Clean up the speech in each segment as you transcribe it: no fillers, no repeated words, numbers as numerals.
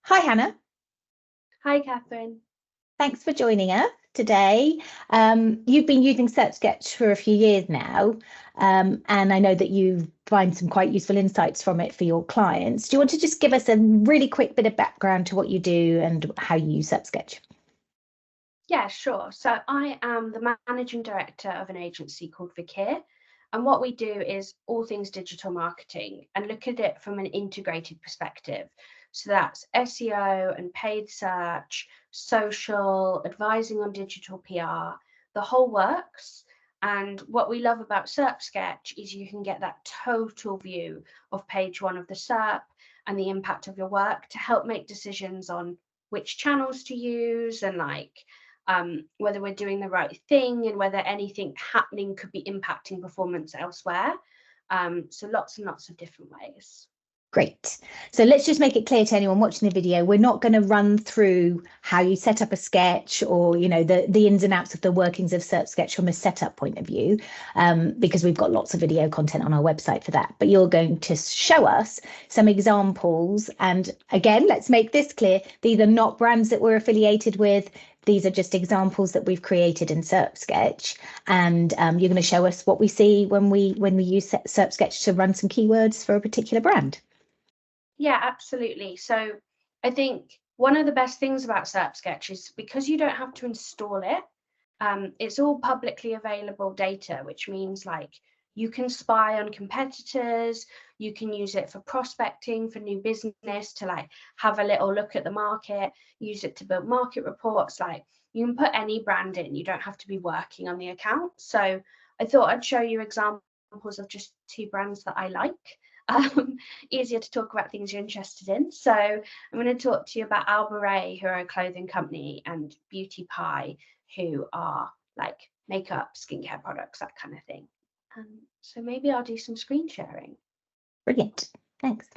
Hi, Hannah. Hi, Catherine. Thanks for joining us today. You've been using SERPsketch for a few years now, and I know that you find some quite useful insights from it for your clients. Do you want to just give us a really quick bit of background to what you do and how you use SERPsketch? Yeah, sure. So I am the managing director of an agency called Vikir. And what we do is all things digital marketing and look at it from an integrated perspective. So that's SEO and paid search, social, advising on digital PR, the whole works. And what we love about SERPsketch is you can get that total view of page one of the SERP and the impact of your work to help make decisions on which channels to use and whether we're doing the right thing and whether anything happening could be impacting performance elsewhere. So lots and lots of different ways. Great. So let's just make it clear to anyone watching the video, we're not going to run through how you set up a sketch or, the ins and outs of the workings of SERPsketch from a setup point of view, because we've got lots of video content on our website for that. But you're going to show us some examples. And again, let's make this clear. These are not brands that we're affiliated with. These are just examples that we've created in SERPsketch, and you're going to show us what we see when we use SERPsketch to run some keywords for a particular brand. Yeah, absolutely. So I think one of the best things about SERPsketch is because you don't have to install it, it's all publicly available data, which means you can spy on competitors, you can use it for prospecting for new business to have a little look at the market, use it to build market reports. You can put any brand in, you don't have to be working on the account. So I thought I'd show you examples of just two brands that I like. Easier to talk about things you're interested in. So I'm going to talk to you about Albury, who are a clothing company, and Beauty Pie, who are makeup, skincare products, that kind of thing. So maybe I'll do some screen sharing. Brilliant. Thanks.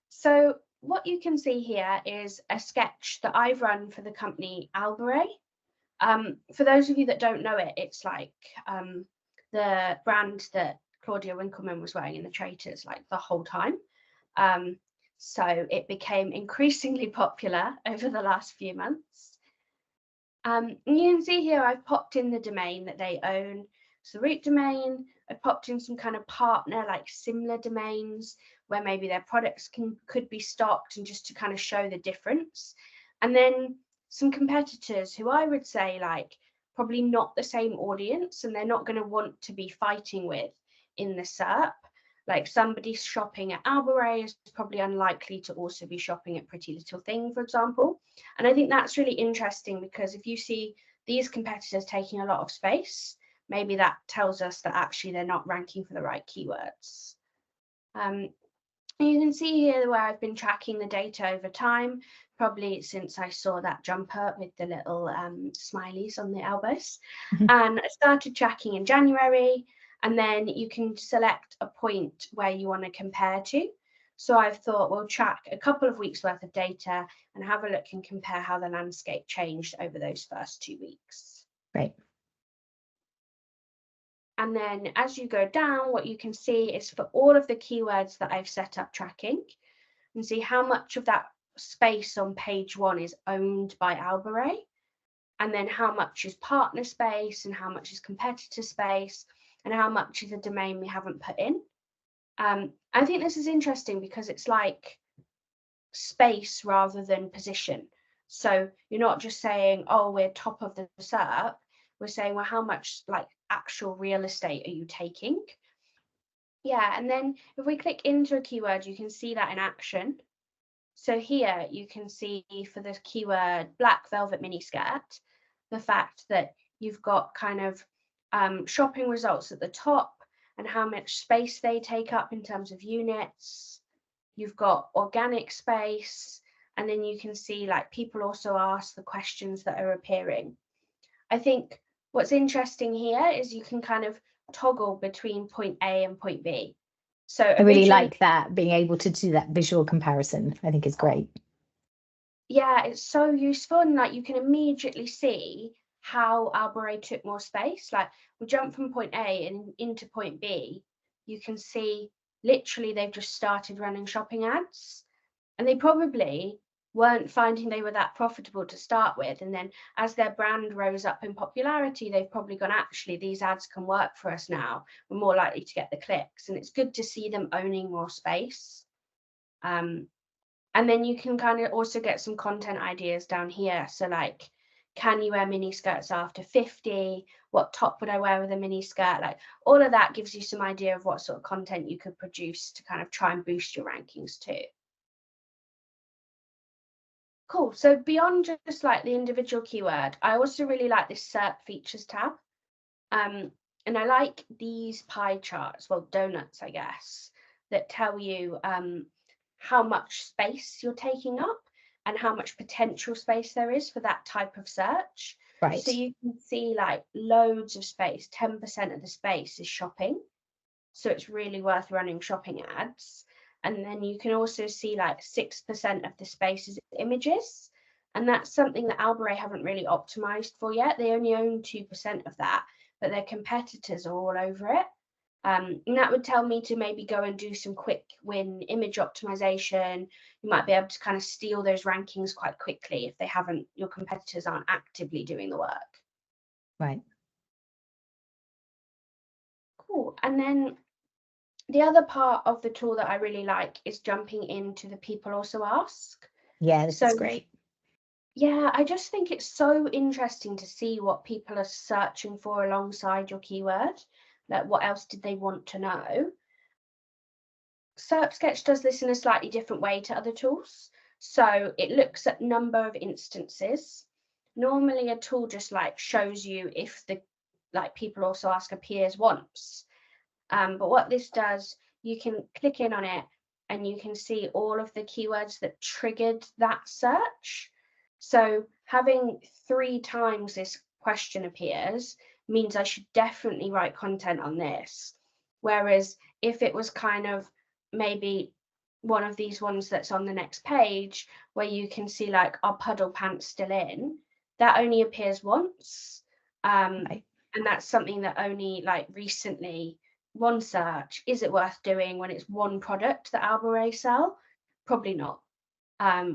So what you can see here is a sketch that I've run for the company Albury. For those of you that don't know it, it's the brand that Claudia Winkleman was wearing in the Traitors the whole time. So it became increasingly popular over the last few months. You can see here I've popped in the domain that they own. It's the root domain. I've popped in some kind of partner similar domains where maybe their products could be stocked, and just to kind of show the difference. And then some competitors who I would say probably not the same audience, and they're not going to want to be fighting with in the SERP. Somebody shopping at Albury is probably unlikely to also be shopping at Pretty Little Thing, for example. And I think that's really interesting because if you see these competitors taking a lot of space, maybe that tells us that actually they're not ranking for the right keywords. You can see here where I've been tracking the data over time, probably since I saw that jumper with the little smileys on the elbows. And I started tracking in January, and then you can select a point where you want to compare to. So I've thought we'll track a couple of weeks worth of data and have a look and compare how the landscape changed over those first 2 weeks. Right. And then as you go down, what you can see is for all of the keywords that I've set up tracking, and see how much of that space on page one is owned by Albury, and then how much is partner space and how much is competitor space, and how much is a domain we haven't put in. I think this is interesting because it's like space rather than position. So you're not just saying, oh, we're top of the SERP. We're saying, well, how much actual real estate are you taking? Yeah, and then if we click into a keyword, you can see that in action. So here you can see for the keyword black velvet miniskirt, the fact that you've got kind of shopping results at the top and how much space they take up in terms of units. You've got organic space, and then you can see people also ask the questions that are appearing. I think what's interesting here is you can kind of toggle between point A and point B. So I really like that, being able to do that visual comparison. I think is great. Yeah, it's so useful, and you can immediately see how Albury took more space. We jump from point A and into point B, you can see literally they've just started running shopping ads. And they probably weren't finding they were that profitable to start with. And then as their brand rose up in popularity, they've probably gone, actually, these ads can work for us now. We're more likely to get the clicks. And it's good to see them owning more space. And then you can kind of also get some content ideas down here. So like, can you wear mini skirts after 50? What top would I wear with a mini skirt? Like, all of that gives you some idea of what sort of content you could produce to kind of try and boost your rankings too. Cool. So beyond just like the individual keyword, I also really like this SERP features tab. And I like these pie charts, well, donuts, I guess, that tell you how much space you're taking up and how much potential space there is for that type of search. Right. So you can see like loads of space, 10% of the space is shopping. So it's really worth running shopping ads. And then you can also see like 6% of the space is images. And that's something that Albury haven't really optimized for yet. They only own 2% of that, but their competitors are all over it. And that would tell me to maybe go and do some quick win image optimization. You might be able to kind of steal those rankings quite quickly if they haven't, your competitors aren't actively doing the work. Right. Cool. And then the other part of the tool that I really like is jumping into the people also ask. Yeah, this is great. Yeah, I just think it's so interesting to see what people are searching for alongside your keyword. Like, what else did they want to know? SERPsketch does this in a slightly different way to other tools. So it looks at number of instances. Normally a tool just like shows you if the people also ask appears once. But what this does, you can click in on it and you can see all of the keywords that triggered that search. So having 3 times this question appears means I should definitely write content on this. Whereas if it was kind of maybe one of these ones that's on the next page where you can see like, are puddle pants still in? That only appears once. Right. And that's something that only like recently, one search, is it worth doing when it's one product that Albury sell? Probably not.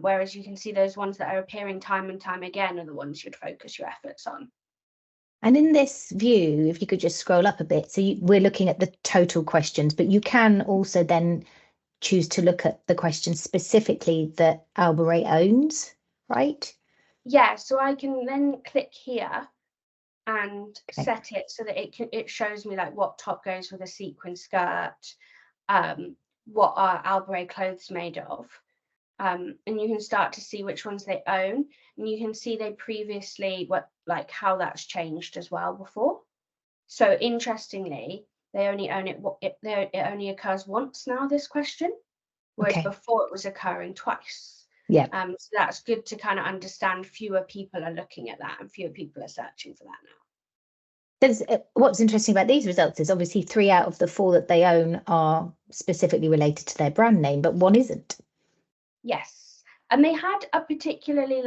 Whereas you can see those ones that are appearing time and time again are the ones you'd focus your efforts on. And in this view, if you could just scroll up a bit, so we're looking at the total questions, but you can also then choose to look at the questions specifically that Albury owns, right? Yeah, so I can then click here and Okay. set it so that it shows me like what top goes with a sequin skirt, what are Albury clothes made of. And you can start to see which ones they own, and you can see they previously how that's changed as well before. So interestingly, they only own it only occurs once now, this question, whereas Okay. before it was occurring twice. Yeah. So that's good to kind of understand fewer people are looking at that and fewer people are searching for that now. What's interesting about these results is obviously 3 out of the 4 that they own are specifically related to their brand name, but 1 isn't. Yes, and they had a particularly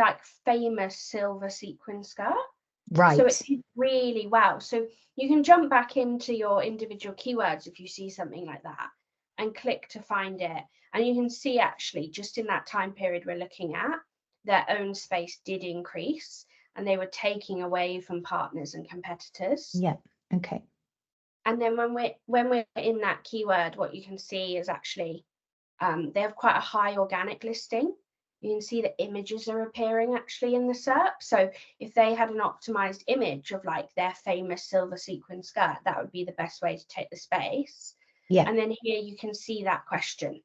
famous silver sequin skirt. Right. So it did really well. So you can jump back into your individual keywords if you see something like that and click to find it. And you can see actually just in that time period we're looking at, their own space did increase and they were taking away from partners and competitors. Yeah. Okay. And then when we're in that keyword, what you can see is actually they have quite a high organic listing. You can see the images are appearing actually in the SERP. So if they had an optimized image of their famous silver sequin skirt, that would be the best way to take the space. Yeah. And then here you can see that question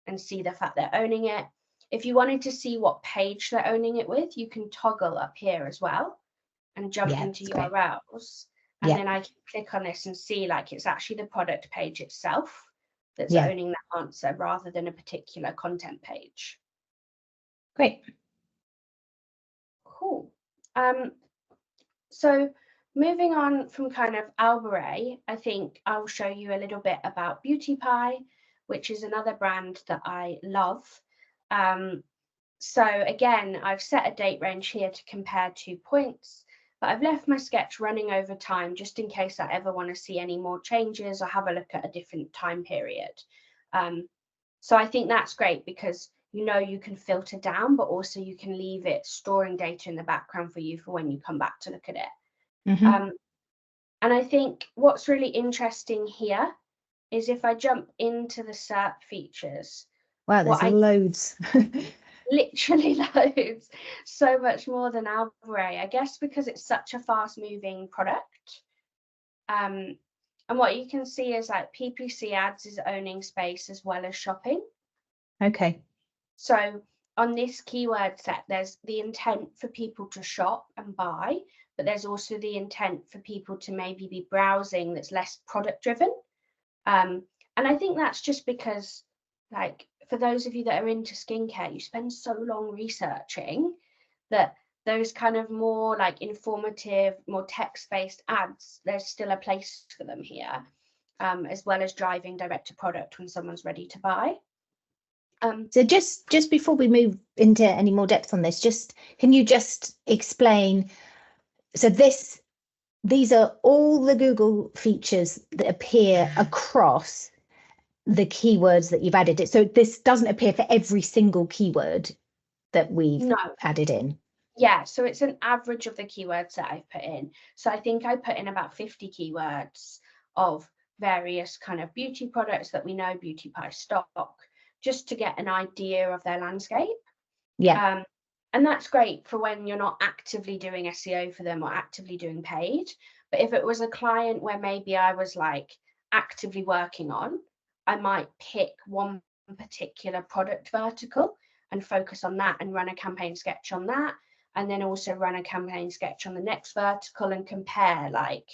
and see the fact they're owning it. If you wanted to see what page they're owning it with, you can toggle up here as well and jump into URLs. And then I can click on this and see it's actually the product page itself that's owning that answer rather than a particular content page. Great. Cool. So moving on from kind of Albury, I think I'll show you a little bit about Beauty Pie, which is another brand that I love. So again, I've set a date range here to compare 2 points, but I've left my sketch running over time just in case I ever want to see any more changes or have a look at a different time period. So I think that's great because you can filter down, but also you can leave it storing data in the background for you for when you come back to look at it. Mm-hmm. And I think what's really interesting here is if I jump into the SERP features. Wow, there's loads. Literally loads, so much more than Albury, I guess, because it's such a fast moving product. And what you can see is like PPC ads is owning space as well as shopping. Okay. So on this keyword set, there's the intent for people to shop and buy, but there's also the intent for people to maybe be browsing that's less product driven. And I think that's just because, like, for those of you that are into skincare, you spend so long researching that those kind of more like informative, more text-based ads, there's still a place for them here, as well as driving direct to product when someone's ready to buy. So just before we move into any more depth on this, can you just explain? So these are all the Google features that appear across the keywords that you've added it. So this doesn't appear for every single keyword that we've added in. Yeah, so it's an average of the keywords that I've put in. So I think I put in about 50 keywords of various kind of beauty products that we know Beauty Pie stock, just to get an idea of their landscape. Yeah. And that's great for when you're not actively doing SEO for them or actively doing paid. But if it was a client where maybe I was like actively working on, I might pick one particular product vertical and focus on that and run a campaign sketch on that. And then also run a campaign sketch on the next vertical and compare, like,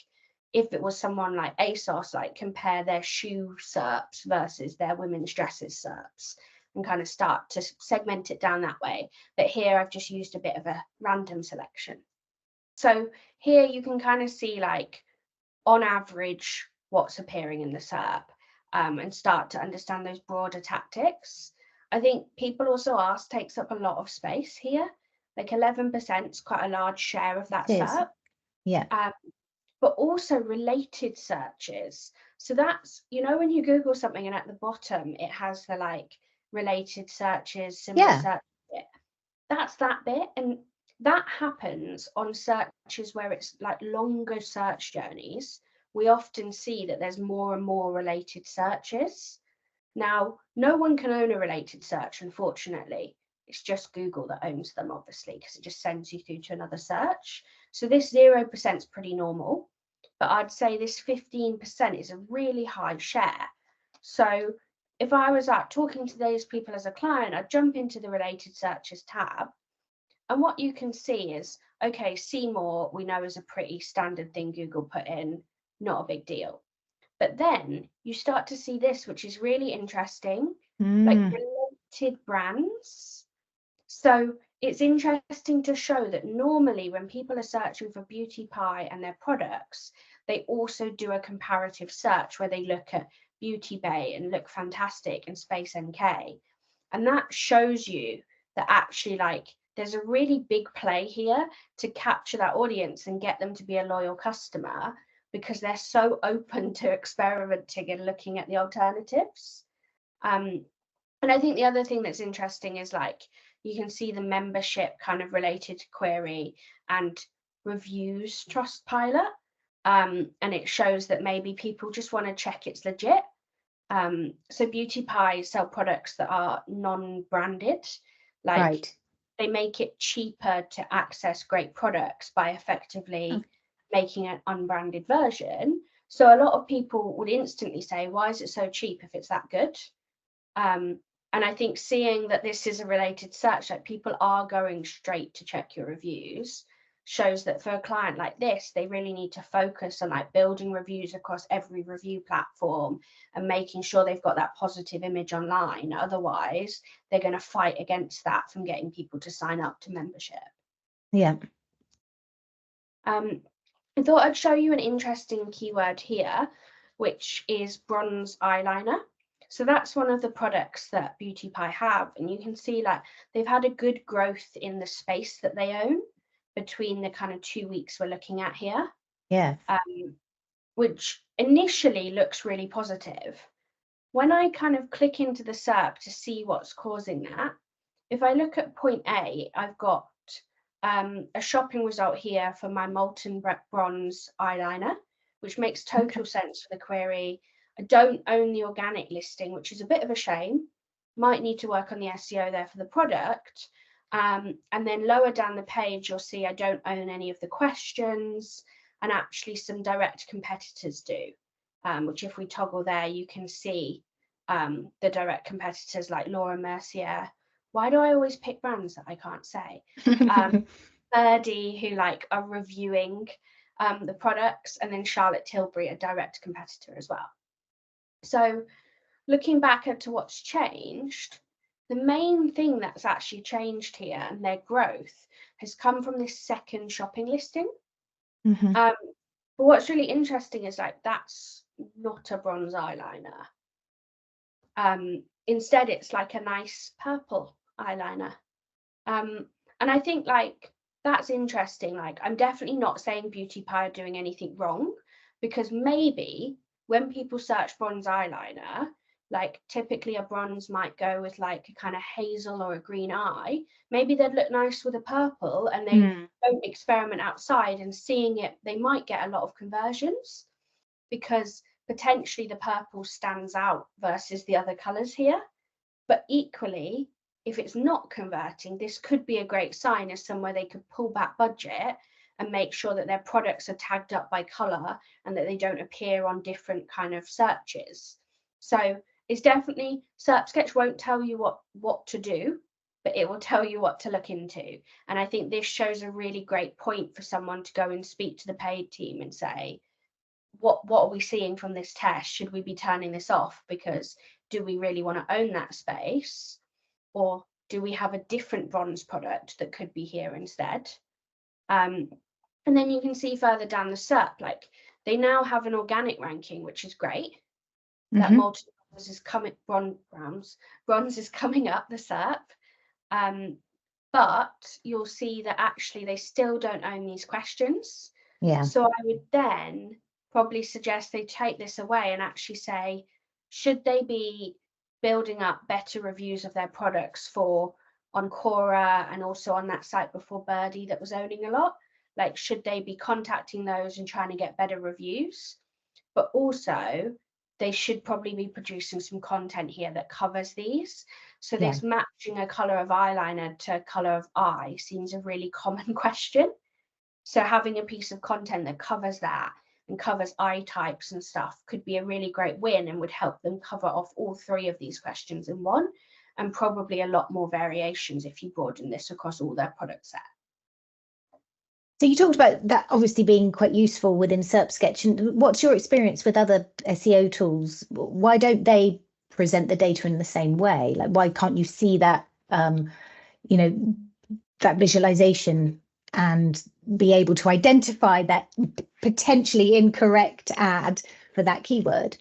if it was someone like ASOS, like compare their shoe SERPs versus their women's dresses SERPs, and kind of start to segment it down that way. But here I've just used a bit of a random selection. So here you can kind of see, like, on average, what's appearing in the SERP, and start to understand those broader tactics. I think people also ask takes up a lot of space here. Like 11% is quite a large share of that SERP. Yeah. But also related searches. So that's, when you Google something and at the bottom it has the like related searches, similar search bit. That's that bit. And that happens on searches where it's like longer search journeys. We often see that there's more and more related searches. Now, no one can own a related search, unfortunately. It's just Google that owns them, obviously, because it just sends you through to another search. So this 0% is pretty normal, but I'd say this 15% is a really high share. So if I was out talking to those people as a client, I'd jump into the related searches tab. And what you can see is, okay, see more, we know is a pretty standard thing Google put in, not a big deal. But then you start to see this, which is really interesting, like related brands. So it's interesting to show that normally when people are searching for Beauty Pie and their products, they also do a comparative search where they look at Beauty Bay and Look Fantastic and Space NK. And that shows you that actually, like, there's a really big play here to capture that audience and get them to be a loyal customer, because they're so open to experimenting and looking at the alternatives. And I think the other thing that's interesting is, like, you can see the membership kind of related to query and reviews Trustpilot. And it shows that maybe people just want to check it's legit. So Beauty Pie sell products that are non-branded, like they make it cheaper to access great products by effectively making an unbranded version. So a lot of people would instantly say, why is it so cheap if it's that good? And I think seeing that this is a related search, like people are going straight to check your reviews, shows that for a client like this, they really need to focus on like building reviews across every review platform and making sure they've got that positive image online. Otherwise, they're going to fight against that from getting people to sign up to membership. Yeah. I thought I'd show you an interesting keyword here, which is bronze eyeliner. So that's one of the products that Beauty Pie have. And you can see, like, they've had a good growth in the space that they own between the kind of 2 weeks we're looking at here. Yeah. Which initially looks really positive. When I kind of click into the SERP to see what's causing that, if I look at point A, I've got a shopping result here for my molten bronze eyeliner, which makes total sense for the query. I don't own the organic listing, which is a bit of a shame. Might need to work on the SEO there for the product. And then lower down the page, you'll see I don't own any of the questions, and actually some direct competitors do, which if we toggle there, you can see the direct competitors like Laura Mercier. Why do I always pick brands that I can't say? Birdie, who like are reviewing the products, and then Charlotte Tilbury, a direct competitor as well. So looking back at what's changed, the main thing that's actually changed here and their growth has come from this second shopping listing. But what's really interesting is like that's not a bronze eyeliner. Instead, it's like a nice purple eyeliner. And I think like that's interesting. Like, I'm definitely not saying Beauty Pie are doing anything wrong, because maybe when people search bronze eyeliner, like typically a bronze might go with like a kind of hazel or a green eye. Maybe they'd look nice with a purple, and they don't experiment outside, and seeing it, they might get a lot of conversions because potentially the purple stands out versus the other colors here. But equally, if it's not converting, this could be a great sign as somewhere they could pull back budget and make sure that their products are tagged up by color and that they don't appear on different kind of searches. So it's definitely, SERPsketch won't tell you what to do, but it will tell you what to look into. And I think this shows a really great point for someone to go and speak to the paid team and say, what are we seeing from this test? Should we be turning this off? Because do we really want to own that space? Or do we have a different bronze product that could be here instead? And then you can see further down the SERP, like they now have an organic ranking, which is great. That molten bronze is coming, bronze is coming up the SERP. But you'll see that actually they still don't own these questions. Yeah. So I would then probably suggest they take this away and actually say, should they be building up better reviews of their products on Quora and also on that site before Birdie that was owning a lot? Like, should they be contacting those and trying to get better reviews? But also, they should probably be producing some content here that covers these. So this matching a color of eyeliner to a color of eye seems a really common question. So having a piece of content that covers that and covers eye types and stuff could be a really great win and would help them cover off all three of these questions in one, and probably a lot more variations if you broaden this across all their product set. So you talked about that obviously being quite useful within SERPsketch. And what's your experience with other SEO tools? Why don't they present the data in the same way? Like, why can't you see that, that visualization and be able to identify that potentially incorrect ad for that keyword?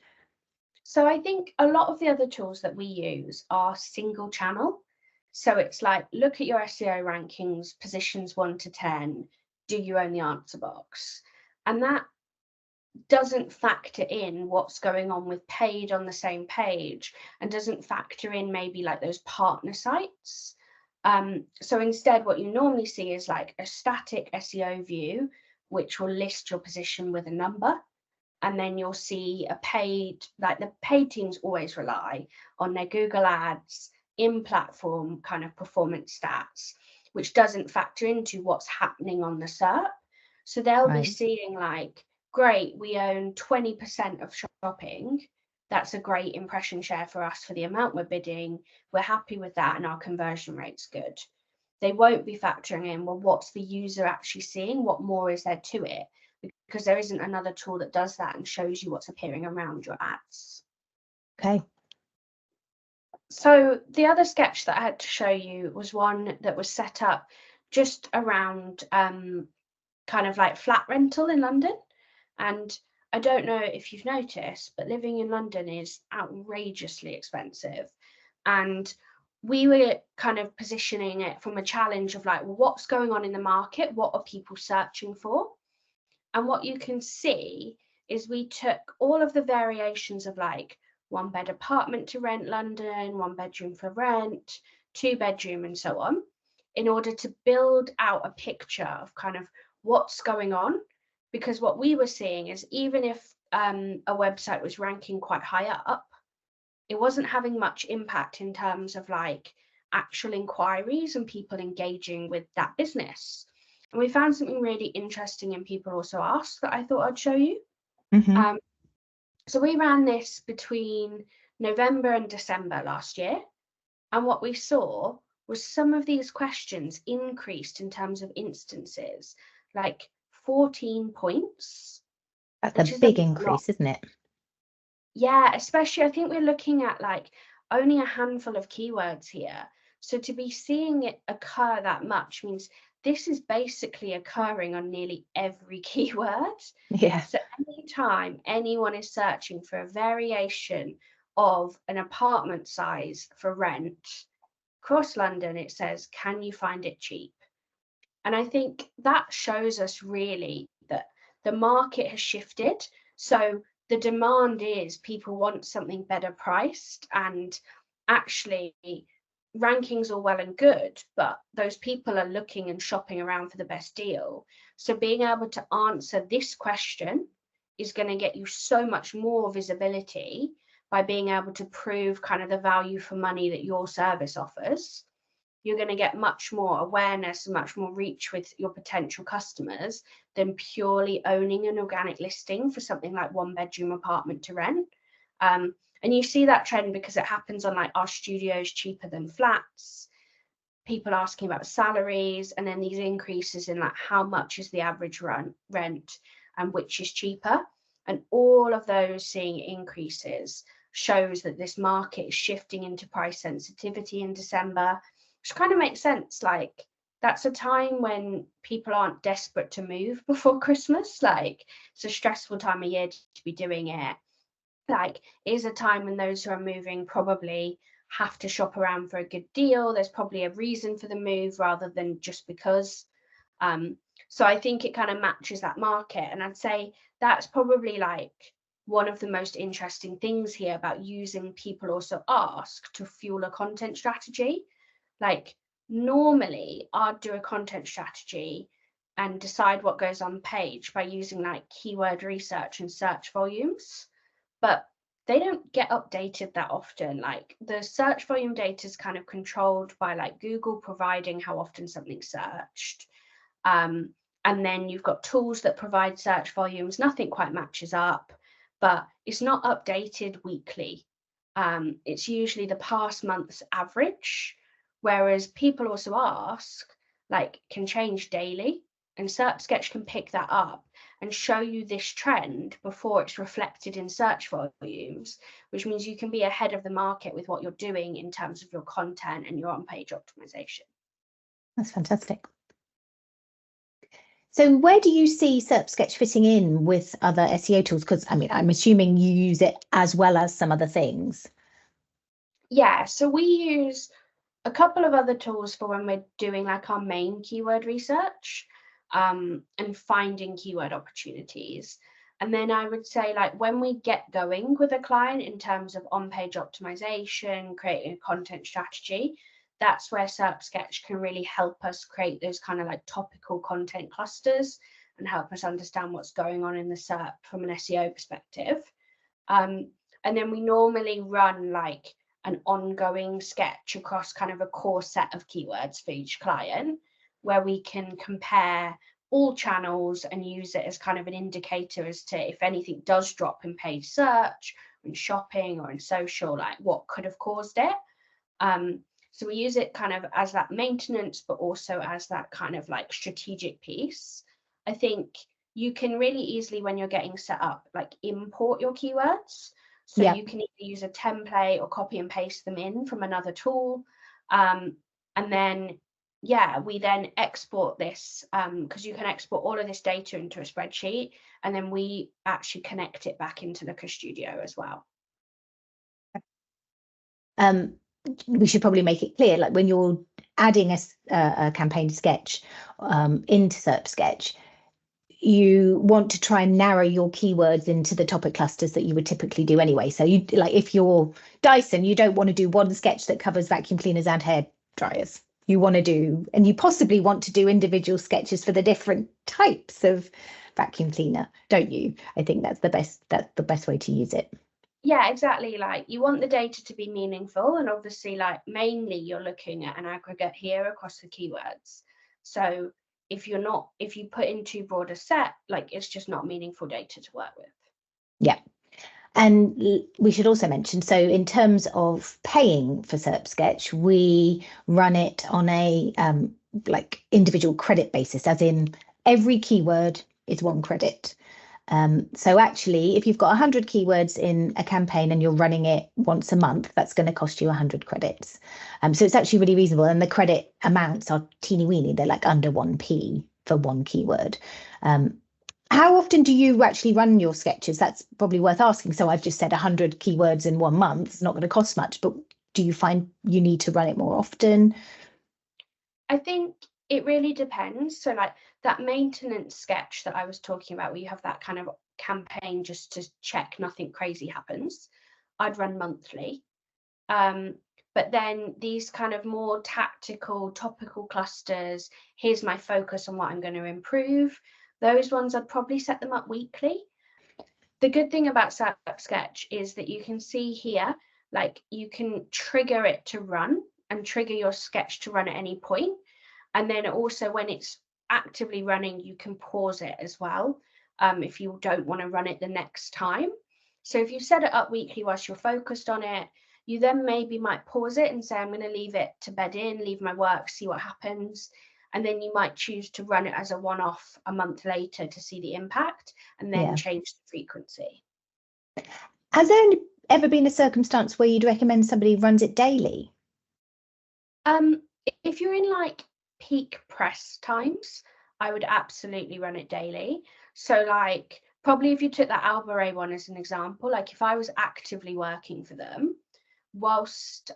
So I think a lot of the other tools that we use are single channel. So it's like, look at your SEO rankings, positions 1 to 10. Do you own the answer box? And that doesn't factor in what's going on with paid on the same page, and doesn't factor in maybe like those partner sites. So instead, what you normally see is like a static SEO view, which will list your position with a number. And then you'll see a paid, like the paid teams always rely on their Google Ads in-platform kind of performance stats, which doesn't factor into what's happening on the SERP. So they'll be seeing like, great, we own 20% of shopping. That's a great impression share for us for the amount we're bidding. We're happy with that and our conversion rate's good. They won't be factoring in, well, what's the user actually seeing? What more is there to it? Because there isn't another tool that does that and shows you what's appearing around your ads. Okay. So the other sketch that I had to show you was one that was set up just around kind of like flat rental in London. And I don't know if you've noticed, but living in London is outrageously expensive. And we were kind of positioning it from a challenge of like, well, what's going on in the market? What are people searching for? And what you can see is we took all of the variations of like 1-bed apartment to rent London, 1 bedroom for rent, 2-bedroom and so on, in order to build out a picture of kind of what's going on. Because what we were seeing is, even if a website was ranking quite high up, it wasn't having much impact in terms of like actual inquiries and people engaging with that business. And we found something really interesting, and people also asked, that I thought I'd show you. So we ran this between November and December last year, and what we saw was some of these questions increased in terms of instances, like 14 points. That's a big increase, isn't it? Yeah, especially I think we're looking at like only a handful of keywords here. So to be seeing it occur that much means this is basically occurring on nearly every keyword. Yeah. So anytime anyone is searching for a variation of an apartment size for rent across London, it says, can you find it cheap? And I think that shows us really that the market has shifted. So the demand is people want something better priced, and actually rankings are well and good, but those people are looking and shopping around for the best deal. So being able to answer this question is going to get you so much more visibility by being able to prove kind of the value for money that your service offers. You're going to get much more awareness and much more reach with your potential customers than purely owning an organic listing for something like 1-bedroom apartment to rent. And you see that trend because it happens on like, our studios cheaper than flats, people asking about salaries, and then these increases in like how much is the average rent and which is cheaper. And all of those seeing increases shows that this market is shifting into price sensitivity in December, which kind of makes sense. Like, that's a time when people aren't desperate to move before Christmas. Like, it's a stressful time of year to be doing it. Like, it is a time when those who are moving probably have to shop around for a good deal. There's probably a reason for the move rather than just because. So I think it kind of matches that market. And I'd say that's probably like one of the most interesting things here about using people also ask to fuel a content strategy. Like, normally I'd do a content strategy and decide what goes on page by using like keyword research and search volumes, but they don't get updated that often. Like, the search volume data is kind of controlled by like Google providing how often something's searched. And then you've got tools that provide search volumes. Nothing quite matches up, but it's not updated weekly. It's usually the past month's average, whereas people also ask, like, can change daily, and SERPsketch can pick that up and show you this trend before it's reflected in search volumes, which means you can be ahead of the market with what you're doing in terms of your content and your on-page optimization. That's fantastic. So where do you see SERPsketch fitting in with other SEO tools? Because I mean, I'm assuming you use it as well as some other things. Yeah, so we use a couple of other tools for when we're doing like our main keyword research, and finding keyword opportunities. And then I would say, like, when we get going with a client in terms of on-page optimization, creating a content strategy, that's where SERPsketch can really help us create those kind of like topical content clusters and help us understand what's going on in the SERP from an SEO perspective. And then we normally run like an ongoing sketch across kind of a core set of keywords for each client, where we can compare all channels and use it as kind of an indicator as to if anything does drop in page search, or in shopping, or in social, like what could have caused it. So we use it kind of as that maintenance, but also as that kind of like strategic piece. I think you can really easily, when you're getting set up, like import your keywords. So you can either use a template or copy and paste them in from another tool. And then, we then export this, because you can export all of this data into a spreadsheet, and then we actually connect it back into Looker Studio as well. We should probably make it clear, like when you're adding a campaign sketch into SERPsketch, you want to try and narrow your keywords into the topic clusters that you would typically do anyway. So you, like, if you're Dyson, you don't want to do one sketch that covers vacuum cleaners and hair dryers. You want to do, and you possibly want to do individual sketches for the different types of vacuum cleaner, don't you? I think that's the best way to use it. Yeah, exactly. Like you want the data to be meaningful, and obviously like mainly you're looking at an aggregate here across the keywords. So if you put in too broad a set, like it's just not meaningful data to work with. Yeah. And we should also mention, so in terms of paying for SERPsketch, we run it on a like individual credit basis, as in every keyword is 1 credit. So actually, if you've got 100 keywords in a campaign and you're running it once a month, that's going to cost you 100 credits. So it's actually really reasonable. And the credit amounts are teeny weeny. They're like under 1p for 1 keyword. How often do you actually run your sketches? That's probably worth asking. So I've just said 100 keywords in 1 month. It's not going to cost much, but do you find you need to run it more often? I think it really depends. So like that maintenance sketch that I was talking about, where you have that kind of campaign just to check nothing crazy happens, I'd run monthly. But then these kind of more tactical, topical clusters, here's my focus on what I'm going to improve. Those ones I'd probably set them up weekly. The good thing about SERPsketch is that you can see here, like you can trigger it to run and trigger your sketch to run at any point. And then also when it's actively running, you can pause it as well if you don't want to run it the next time. So if you set it up weekly whilst you're focused on it, you then maybe might pause it and say, I'm going to leave it to bed in, leave my work, see what happens. And then you might choose to run it as a one-off a month later to see the impact and then change the frequency. Has there ever been a circumstance where you'd recommend somebody runs it daily? If you're in like peak press times, I would absolutely run it daily. So like probably if you took that Albury one as an example, like if I was actively working for them, whilst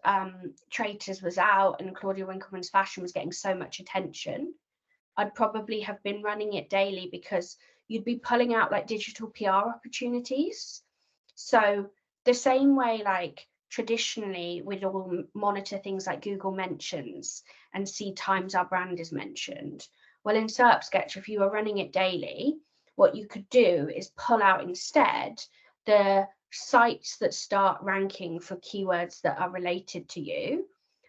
Traitors was out and Claudia Winkleman's fashion was getting so much attention, I'd probably have been running it daily because you'd be pulling out like digital PR opportunities. So the same way like traditionally we'd all monitor things like Google mentions and see times our brand is mentioned. Well, in SERPsketch, if you were running it daily, what you could do is pull out instead the sites that start ranking for keywords that are related to you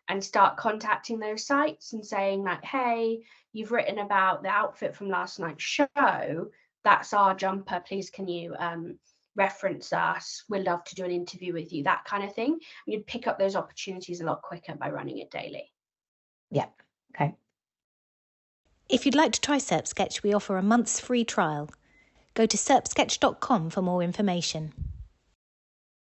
and start contacting those sites and saying like, hey, you've written about the outfit from last night's show. That's our jumper. Please, can you reference us? We'd love to do an interview with you, that kind of thing. And you'd pick up those opportunities a lot quicker by running it daily. Yeah. Okay. If you'd like to try SERPsketch, we offer a month's free trial. Go to SERPsketch.com for more information.